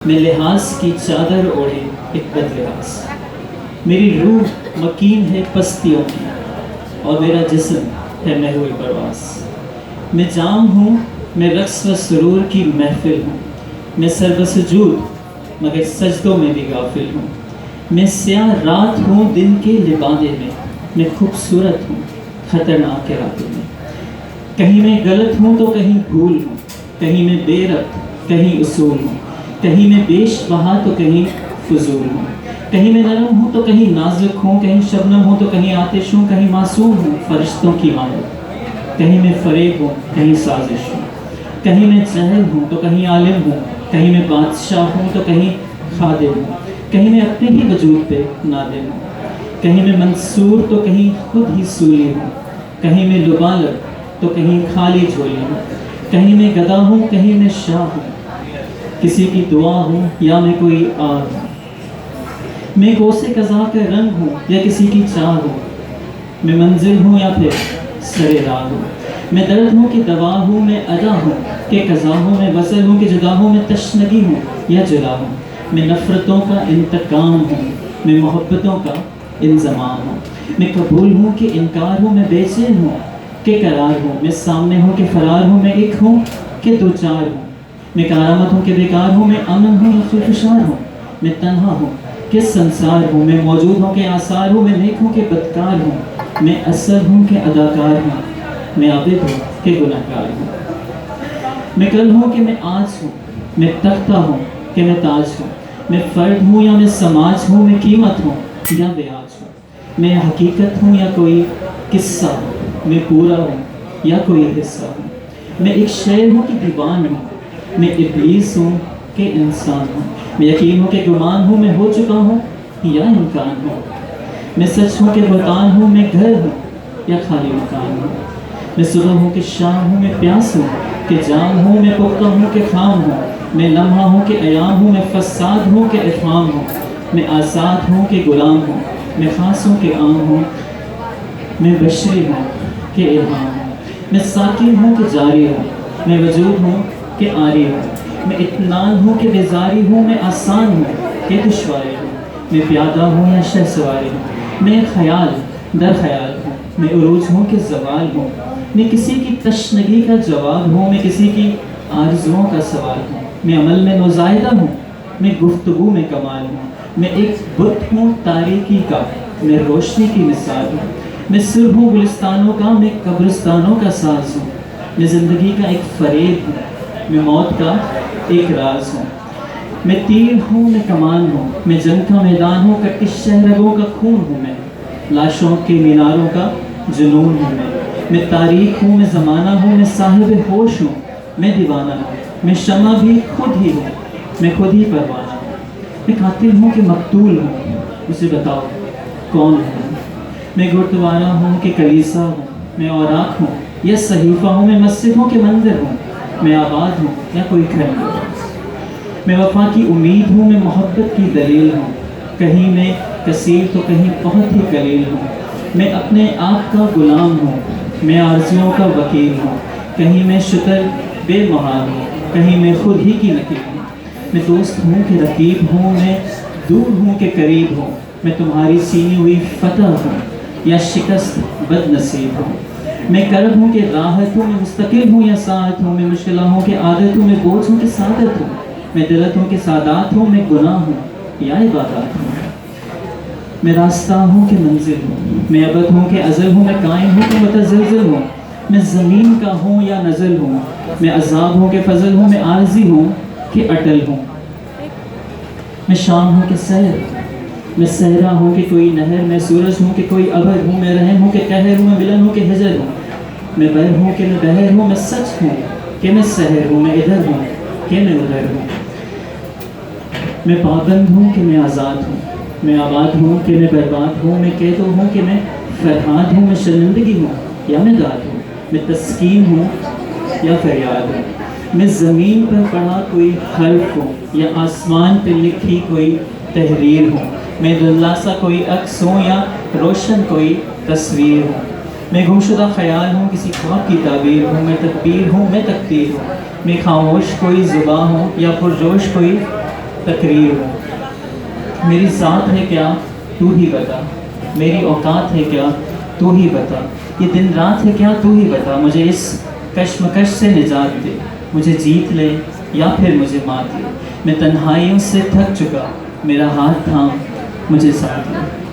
میں لحاظ کی چادر اوڑھے ایک بد لحاظ، میری روح مکین ہے پستیوں کی اور میرا جسم ہے محوِ پرواز۔ میں جام ہوں، میں رقص و سرور کی محفل ہوں، میں سر بسجود مگر سجدوں میں بھی غافل ہوں۔ میں سیاہ رات ہوں دن کے لبادے میں خوبصورت ہوں خطرناک راتوں میں۔ کہیں میں غلط ہوں تو کہیں بھول ہوں، کہیں میں بے ربط کہیں اصول ہوں، کہیں میں بیش بہا تو کہیں فضول ہوں، کہیں میں نرم ہوں تو کہیں نازک ہوں، کہیں شبنم ہوں تو کہیں آتش ہوں، کہیں معصوم ہوں فرشتوں کی مانند، کہیں میں فریب ہوں کہیں سازش ہوں، کہیں میں جاہل ہوں تو کہیں عالم ہوں، کہیں میں بادشاہ ہوں تو کہیں خادم ہوں، کہیں میں اپنے ہی وجود پہ نادم ہوں، کہیں میں منصور تو کہیں خود ہی سولی ہوں، کہیں میں لبالب تو کہیں خالی جھولی ہوں، کہیں میں گدا ہوں کہیں میں شاہ ہوں، کسی کی دعا ہوں یا میں کوئی آگ ہوں، میں کوسے قضا کا رنگ ہوں یا کسی کی چاہ ہوں، میں منزل ہوں یا پھر سر راہ ہوں، میں درد ہوں کہ دوا ہوں، میں ادا ہوں کہ قضا ہوں، میں وصل ہوں کہ جدا ہوں، میں تشنگی ہوں یا جلا ہوں، میں نفرتوں کا انتقام ہوں، میں محبتوں کا انضمام ہوں، میں قبول ہوں کہ انکار ہوں، میں بے چین ہوں کہ قرار ہوں، میں سامنے ہوں کہ فرار ہوں، میں ایک ہوں کہ دو چار ہوں، میں کارآمد ہوں کہ بیکار ہوں، میں امن ہوں یا خلفشار ہوں، میں تنہا ہوں کہ سنسار ہوں، میں موجود ہوں کہ آثار ہوں، میں نیک ہوں کہ بدکار ہوں، میں اثر ہوں کہ اداکار ہوں، میں عابد ہوں کہ گنہگار ہوں، میں کل ہوں کہ میں آج ہوں، میں تختہ ہوں کہ میں تاج ہوں، میں فرد ہوں یا میں سماج ہوں، میں قیمت ہوں یا بیاج ہوں، میں حقیقت ہوں یا کوئی قصہ ہوں، میں پورا ہوں یا کوئی حصہ ہوں، میں ایک شعر ہوں کہ دیوان ہوں، میں ابلیس ہوں کہ انسان ہوں، میں یقین ہوں کہ گمان ہوں، میں ہو چکا ہوں یا امکان ہوں، میں سچ ہوں کہ بہتان ہوں، میں گھر ہوں یا خالی مکان ہوں، میں صبح ہوں کہ شام ہوں، میں پیاس ہوں کہ جام ہوں، میں پختہ ہوں کہ خام ہوں، میں لمحہ ہوں کہ ایام ہوں، میں فساد ہوں کہ افہام ہوں، میں آزاد ہوں کہ غلام ہوں، میں خاص ہوں کہ عام ہوں، میں بشری ہوں کہ الہام ہوں، میں ساکن ہوں کہ جاری ہوں، میں وجود ہوں کہ عاری ہوں، میں اطمینان ہوں کہ بیزاری ہوں، میں آسان ہوں کہ دشواری ہوں، میں پیادہ ہوں یا شہ سواری ہوں، میں خیال در خیال ہوں، میں عروج ہوں کہ زوال ہوں، میں کسی کی تشنگی کا جواب ہوں، میں کسی کی آرزوؤں کا سوال ہوں، میں عمل میں نوزائیدہ ہوں، میں گفتگو میں کمال ہوں، میں ایک بت ہوں تاریکی کا، میں روشنی کی مثال ہوں، میں سر ہوں گلستانوں کا، میں قبرستانوں کا ساز ہوں، میں زندگی کا ایک فریب ہوں، میں موت کا ایک راز ہوں، میں تیر ہوں میں کمان ہوں، میں جنگ کا میدان ہوں، کٹش شہرگوں کا خون ہوں، میں لاشوں کے میناروں کا جنون ہوں، میں تاریخ ہوں، میں زمانہ ہوں، میں صاحب ہوش ہوں، میں دیوانہ ہوں، میں شمع بھی خود ہی ہوں، میں خود ہی پروانہ ہوں، میں قاتل ہوں کہ مقتول ہوں، اسے بتاؤ کون ہوں، میں گردوارہ ہوں کہ کلیسا ہوں، میں اوراق ہوں یا صحیفہ ہوں، میں مسجد ہوں کہ مندر ہوں، میں آباد ہوں یا کوئی گھر ہوں، میں وفا کی امید ہوں، میں محبت کی دلیل ہوں، کہیں میں کثیر تو کہیں بہت ہی قلیل ہوں، میں اپنے آپ کا غلام ہوں، میں آرزوؤں کا وکیل ہوں، کہیں میں شتر بے محال ہوں، کہیں میں خود ہی کی نکیل ہوں، میں دوست ہوں کہ رقیب ہوں، میں دور ہوں کہ قریب ہوں، میں تمہاری سینی ہوئی فتح ہوں یا شکست بد نصیب ہوں، میں کرب ہوں کہ راحت ہوں، میں مستقل ہوں یا ساعت ہوں، میں مشکلہ ہوں کہ عادت ہوں، میں بوجھ ہوں کہ سعادت ہوں، میں دلت ہوں کہ سادات ہوں، میں گناہ ہوں یا عبادات ہوں، میں راستہ ہوں کہ منزل ہوں، میں ابد ہوں کہ ازل ہوں، میں قائم ہوں کہ متزلزل ہوں، میں زمین کا ہوں یا نزل ہوں، میں عذاب ہوں کہ فضل ہوں، میں عارضی ہوں کہ اٹل ہوں، میں شام ہوں کہ سحر، میں صحرا ہوں کہ کوئی نہر، میں سورج ہوں کہ کوئی ابر ہوں، میں رحم ہوں کہ قہر ہوں، میں ملن ہوں کہ ہجر ہوں، میں بر ہوں کہ میں بہر ہوں، میں سچ ہوں کہ میں سحر ہوں، میں ادھر ہوں کہ میں ادھر ہوں، میں پابند ہوں کہ میں آزاد ہوں، میں آباد ہوں کہ میں برباد ہوں، میں قید ہوں کہ میں فرہاد ہوں، میں شرمندگی ہوں یا میں داد ہوں، میں تسکین ہوں یا فریاد ہوں، میں زمین پر پڑھا کوئی حرف ہوں یا آسمان پہ لکھی کوئی تحریر ہوں، میں دلاسا کوئی عکس ہوں یا روشن کوئی تصویر ہوں، میں گمشدہ خیال ہوں کسی خواب کی تعبیر ہوں، میں تدبیر ہوں میں تقدیر ہوں، میں خاموش کوئی زباں ہوں یا پرجوش کوئی تقریر ہوں۔ میری ذات ہے کیا تو ہی بتا، میری اوقات ہے کیا تو ہی بتا، یہ دن رات ہے کیا تو ہی بتا، مجھے اس کشمکش سے نجات دے، مجھے جیت لے یا پھر مجھے مات لے، میں تنہائیوں سے تھک چکا، میرا ہاتھ تھام مجھے ساتھ لے۔